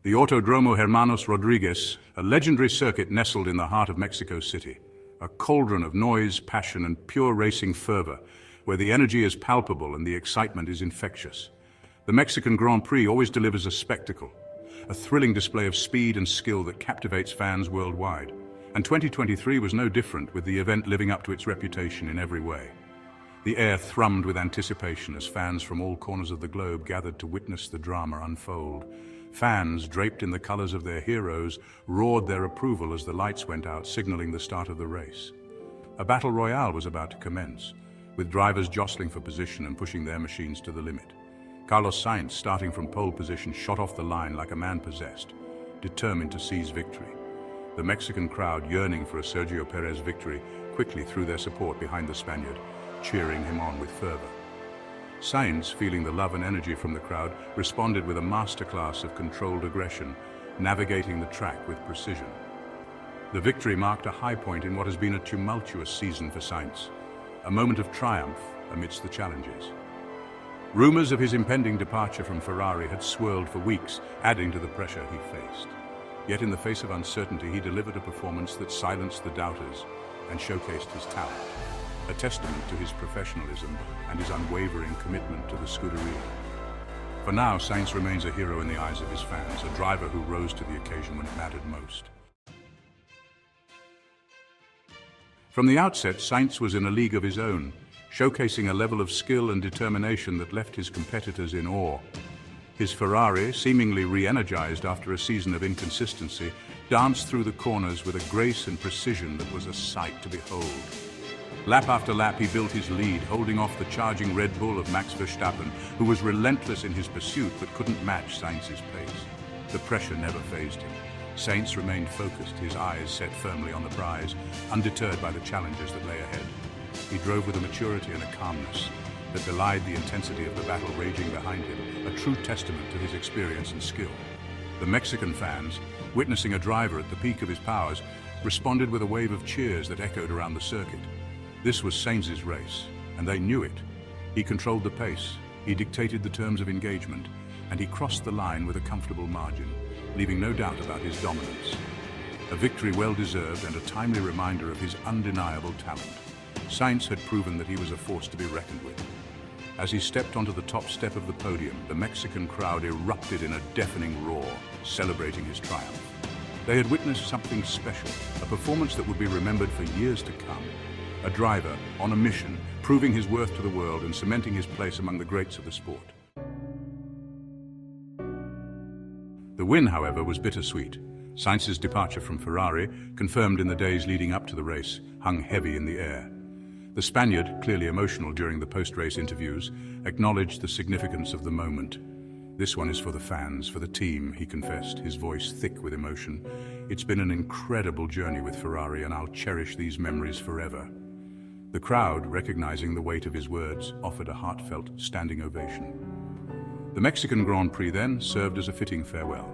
The Autodromo Hermanos Rodriguez, a legendary circuit nestled in the heart of Mexico City, a cauldron of noise, passion, and pure racing fervor, where the energy is palpable and the excitement is infectious. The Mexican Grand Prix always delivers a spectacle, a thrilling display of speed and skill that captivates fans worldwide. And 2023 was no different, with the event living up to its reputation in every way. The air thrummed with anticipation as fans from all corners of the globe gathered to witness the drama unfold. Fans, draped in the colors of their heroes, roared their approval as the lights went out, signaling the start of the race. A battle royale was about to commence, with drivers jostling for position and pushing their machines to the limit. Carlos Sainz, starting from pole position, shot off the line like a man possessed, determined to seize victory. The Mexican crowd, yearning for a Sergio Perez victory, quickly threw their support behind the Spaniard, cheering him on with fervor. Sainz, feeling the love and energy from the crowd, responded with a masterclass of controlled aggression, navigating the track with precision. The victory marked a high point in what has been a tumultuous season for Sainz, a moment of triumph amidst the challenges. Rumors of his impending departure from Ferrari had swirled for weeks, adding to the pressure he faced. Yet in the face of uncertainty, he delivered a performance that silenced the doubters and showcased his talent, a testament to his professionalism and his unwavering commitment to the Scuderia. For now, Sainz remains a hero in the eyes of his fans, a driver who rose to the occasion when it mattered most. From the outset, Sainz was in a league of his own, showcasing a level of skill and determination that left his competitors in awe. His Ferrari, seemingly re-energized after a season of inconsistency, danced through the corners with a grace and precision that was a sight to behold. Lap after lap, he built his lead, holding off the charging Red Bull of Max Verstappen, who was relentless in his pursuit but couldn't match Sainz's pace. The pressure never fazed him. Sainz remained focused, his eyes set firmly on the prize, undeterred by the challenges that lay ahead. He drove with a maturity and a calmness that belied the intensity of the battle raging behind him, a true testament to his experience and skill. The Mexican fans, witnessing a driver at the peak of his powers, responded with a wave of cheers that echoed around the circuit. This was Sainz's race, and they knew it. He controlled the pace, he dictated the terms of engagement, and he crossed the line with a comfortable margin, leaving no doubt about his dominance. A victory well-deserved and a timely reminder of his undeniable talent. Sainz had proven that he was a force to be reckoned with. As he stepped onto the top step of the podium, the Mexican crowd erupted in a deafening roar, celebrating his triumph. They had witnessed something special, a performance that would be remembered for years to come. A driver on a mission, proving his worth to the world and cementing his place among the greats of the sport. The win, however, was bittersweet. Sainz's departure from Ferrari, confirmed in the days leading up to the race, hung heavy in the air. The Spaniard, clearly emotional during the post-race interviews, acknowledged the significance of the moment. "This one is for the fans, for the team," he confessed, his voice thick with emotion. "It's been an incredible journey with Ferrari, and I'll cherish these memories forever." The crowd, recognizing the weight of his words, offered a heartfelt standing ovation. The Mexican Grand Prix then served as a fitting farewell,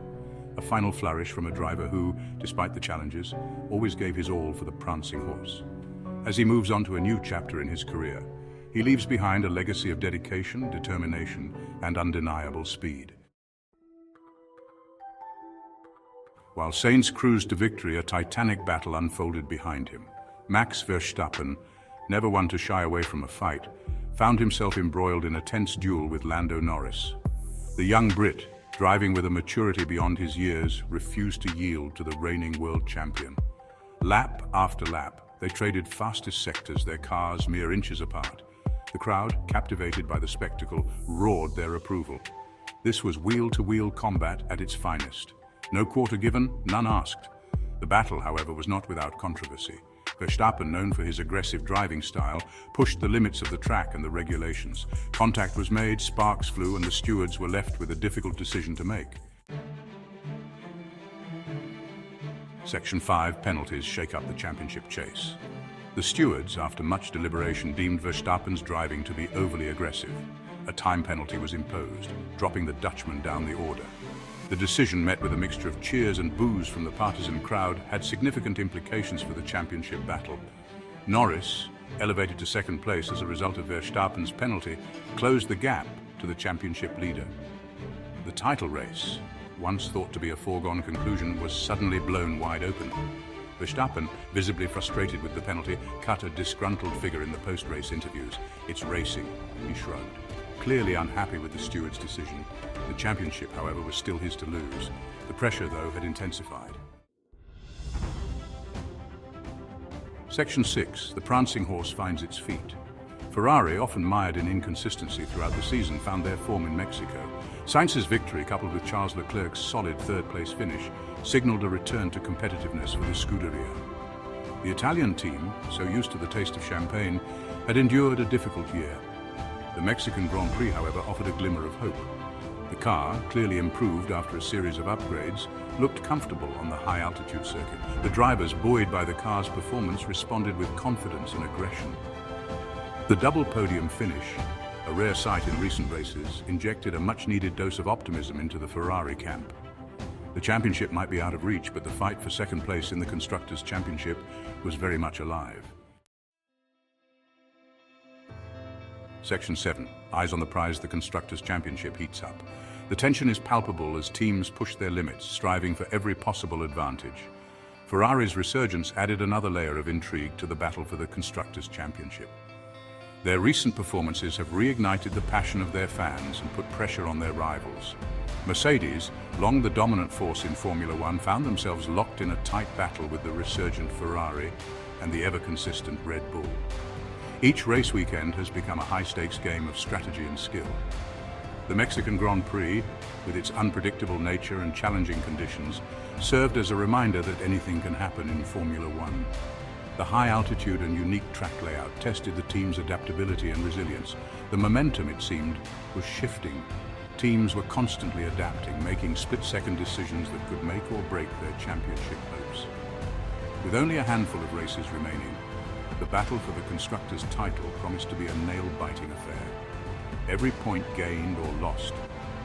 a final flourish from a driver who, despite the challenges, always gave his all for the prancing horse. As he moves on to a new chapter in his career, he leaves behind a legacy of dedication, determination, and undeniable speed. While Sainz cruised to victory, a titanic battle unfolded behind him. Max Verstappen, never one to shy away from a fight, found himself embroiled in a tense duel with Lando Norris. The young Brit, driving with a maturity beyond his years, refused to yield to the reigning world champion. Lap after lap, they traded fastest sectors, their cars mere inches apart. The crowd, captivated by the spectacle, roared their approval. This was wheel-to-wheel combat at its finest. No quarter given, none asked. The battle, however, was not without controversy. Verstappen, known for his aggressive driving style, pushed the limits of the track and the regulations. Contact was made, sparks flew, and the stewards were left with a difficult decision to make. Section 5 penalties shake up the championship chase. The stewards, after much deliberation, deemed Verstappen's driving to be overly aggressive. A time penalty was imposed, dropping the Dutchman down the order. The decision, met with a mixture of cheers and boos from the partisan crowd, had significant implications for the championship battle. Norris, elevated to second place as a result of Verstappen's penalty, closed the gap to the championship leader. The title race, what once thought to be a foregone conclusion was suddenly blown wide open. Verstappen, visibly frustrated with the penalty, cut a disgruntled figure in the post-race interviews. "It's racing," he shrugged. Clearly unhappy with the steward's decision. The championship, however, was still his to lose. The pressure, though, had intensified. Section 6. The prancing horse finds its feet. Ferrari, often mired in inconsistency throughout the season, found their form in Mexico. Sainz's victory, coupled with Charles Leclerc's solid third-place finish, signaled a return to competitiveness for the Scuderia. The Italian team, so used to the taste of champagne, had endured a difficult year. The Mexican Grand Prix, however, offered a glimmer of hope. The car, clearly improved after a series of upgrades, looked comfortable on the high-altitude circuit. The drivers, buoyed by the car's performance, responded with confidence and aggression. The double podium finish, a rare sight in recent races, injected a much-needed dose of optimism into the Ferrari camp. The championship might be out of reach, but the fight for second place in the Constructors' Championship was very much alive. Section 7. Eyes on the prize. The Constructors' Championship heats up. The tension is palpable as teams push their limits, striving for every possible advantage. Ferrari's resurgence added another layer of intrigue to the battle for the Constructors' Championship. Their recent performances have reignited the passion of their fans and put pressure on their rivals. Mercedes, long the dominant force in Formula One, found themselves locked in a tight battle with the resurgent Ferrari and the ever-consistent Red Bull. Each race weekend has become a high-stakes game of strategy and skill. The Mexican Grand Prix, with its unpredictable nature and challenging conditions, served as a reminder that anything can happen in Formula One. The high altitude and unique track layout tested the team's adaptability and resilience. The momentum, it seemed, was shifting. Teams were constantly adapting, making split-second decisions that could make or break their championship hopes. With only a handful of races remaining, the battle for the Constructors' title promised to be a nail-biting affair. Every point gained or lost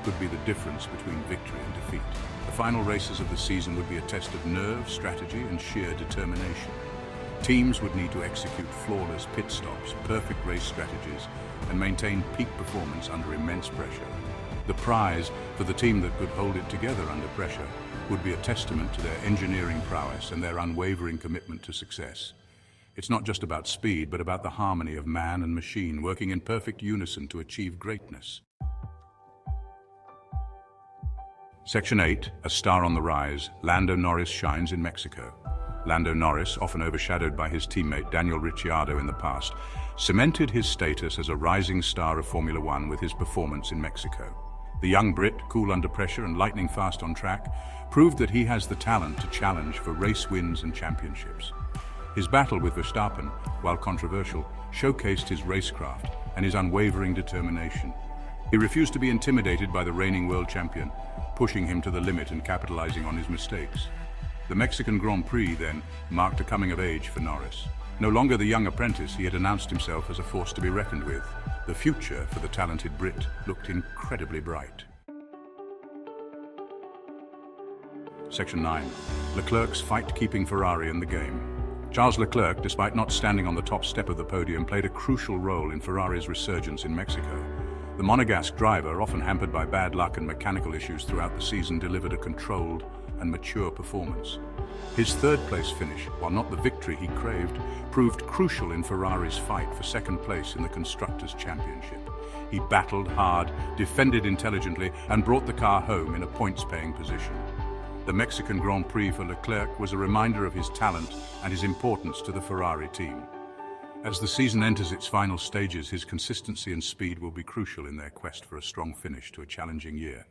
could be the difference between victory and defeat. The final races of the season would be a test of nerve, strategy, and sheer determination. Teams would need to execute flawless pit stops, perfect race strategies, and maintain peak performance under immense pressure. The prize for the team that could hold it together under pressure would be a testament to their engineering prowess and their unwavering commitment to success. It's not just about speed, but about the harmony of man and machine working in perfect unison to achieve greatness. Section 8, a star on the rise. Lando Norris shines in Mexico. Lando Norris, often overshadowed by his teammate Daniel Ricciardo in the past, cemented his status as a rising star of Formula One with his performance in Mexico. The young Brit, cool under pressure and lightning fast on track, proved that he has the talent to challenge for race wins and championships. His battle with Verstappen, while controversial, showcased his racecraft and his unwavering determination. He refused to be intimidated by the reigning world champion, pushing him to the limit and capitalizing on his mistakes. The Mexican Grand Prix, then, marked a coming of age for Norris. No longer the young apprentice, he had announced himself as a force to be reckoned with. The future for the talented Brit looked incredibly bright. Section 9. Leclerc's fight keeping Ferrari in the game. Charles Leclerc, despite not standing on the top step of the podium, played a crucial role in Ferrari's resurgence in Mexico. The Monegasque driver, often hampered by bad luck and mechanical issues throughout the season, delivered a controlled and mature performance. His third-place finish, while not the victory he craved, proved crucial in Ferrari's fight for second place in the Constructors' Championship. He battled hard, defended intelligently, and brought the car home in a points-paying position. The Mexican Grand Prix for Leclerc was a reminder of his talent and his importance to the Ferrari team. As the season enters its final stages, his consistency and speed will be crucial in their quest for a strong finish to a challenging year.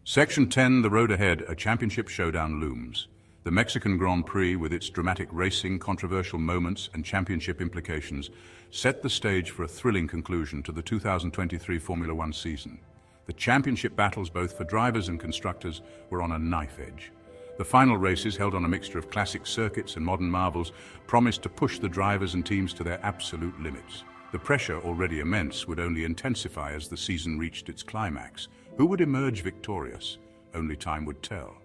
Section 10, the road ahead, a championship showdown looms. The Mexican Grand Prix, with its dramatic racing, controversial moments, and championship implications, set the stage for a thrilling conclusion to the 2023 Formula One season. The championship battles, both for drivers and constructors, were on a knife edge. The final races, held on a mixture of classic circuits and modern marvels, promised to push the drivers and teams to their absolute limits. The pressure, already immense, would only intensify as the season reached its climax. Who would emerge victorious? Only time would tell.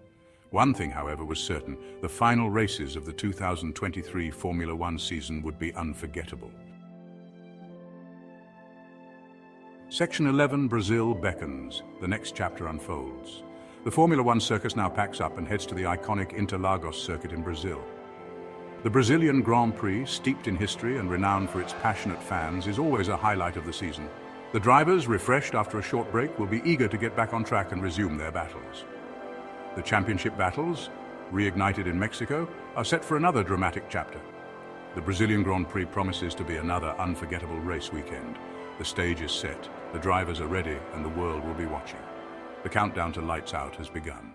One thing, however, was certain: the final races of the 2023 Formula One season would be unforgettable. Section 11, Brazil, beckons. The next chapter unfolds. The Formula One circus now packs up and heads to the iconic Interlagos circuit in Brazil. The Brazilian Grand Prix, steeped in history and renowned for its passionate fans, is always a highlight of the season. The drivers, refreshed after a short break, will be eager to get back on track and resume their battles. The championship battles, reignited in Mexico, are set for another dramatic chapter. The Brazilian Grand Prix promises to be another unforgettable race weekend. The stage is set, the drivers are ready, and the world will be watching. The countdown to lights out has begun.